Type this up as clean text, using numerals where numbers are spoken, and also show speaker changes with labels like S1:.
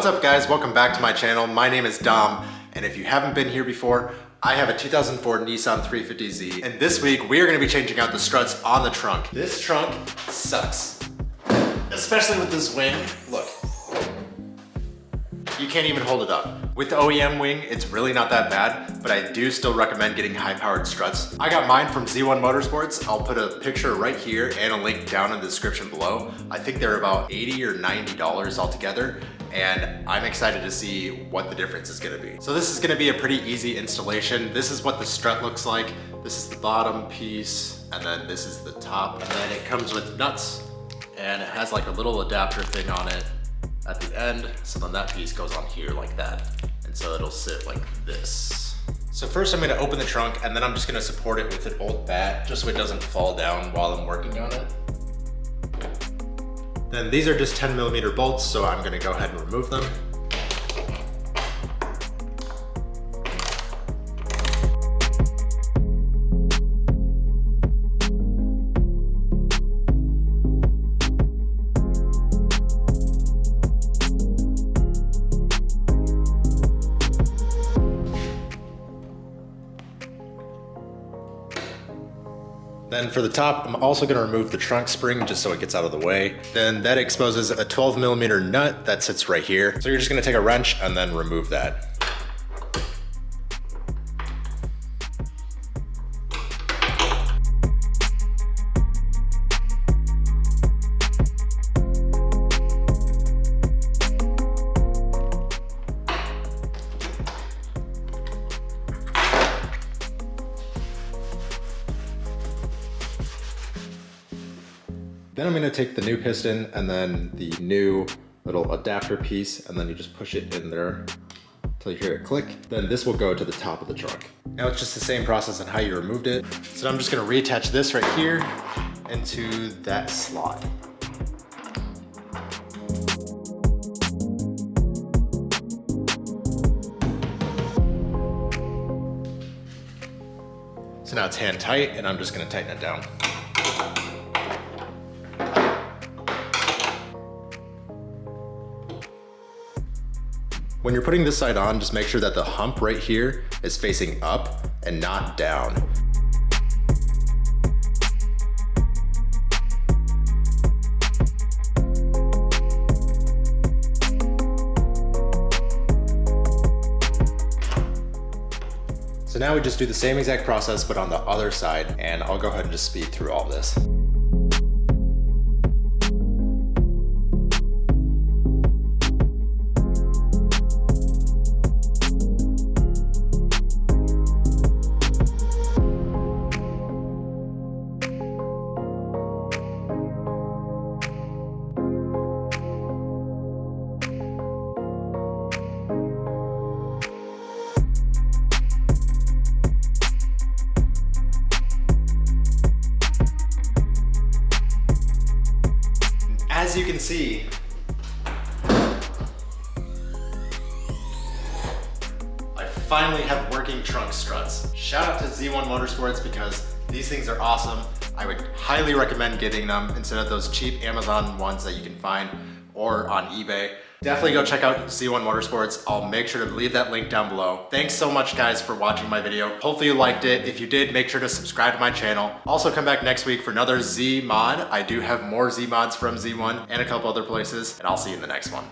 S1: What's up guys, welcome back to my channel. My name is Dom, and if you haven't been here before, I have a 2004 Nissan 350z, and this week we are going to be changing out the struts on the trunk. This trunk sucks, especially with this wing. Look, you can't even hold it up. With the OEM wing, it's really not that bad, but I do still recommend getting high-powered struts. I got mine from Z1 Motorsports. I'll put a picture right here and a link down in the description below. I think they're about $80 or $90 altogether, and I'm excited to see what the difference is gonna be. So this is gonna be a pretty easy installation. This is what the strut looks like. This is the bottom piece, and then this is the top, and then it comes with nuts, and it has like a little adapter thing on it at the end, so then that piece goes on here like that, and so it'll sit like this. So first I'm gonna open the trunk, and then I'm just gonna support it with an old bat just so it doesn't fall down while I'm working on it. Then these are just 10mm bolts, so I'm gonna go ahead and remove them. Then for the top, I'm also gonna remove the trunk spring just so it gets out of the way. Then that exposes a 12mm nut that sits right here. So you're just gonna take a wrench and then remove that. Then I'm gonna take the new piston and then the new little adapter piece, and then you just push it in there until you hear it click. Then this will go to the top of the trunk. Now it's just the same process on how you removed it. So I'm just gonna reattach this right here into that slot. So now it's hand tight, and I'm just gonna tighten it down. When you're putting this side on, just make sure that the hump right here is facing up and not down. So now we just do the same exact process, but on the other side, and I'll go ahead and just speed through all this. As you can see, I finally have working trunk struts. Shout out to Z1 Motorsports because these things are awesome. I would highly recommend getting them instead of those cheap Amazon ones that you can find or on eBay. Definitely go check out Z1 Motorsports. I'll make sure to leave that link down below. Thanks so much guys for watching my video. Hopefully you liked it. If you did, make sure to subscribe to my channel. Also come back next week for another Z mod. I do have more Z mods from Z1 and a couple other places, and I'll see you in the next one.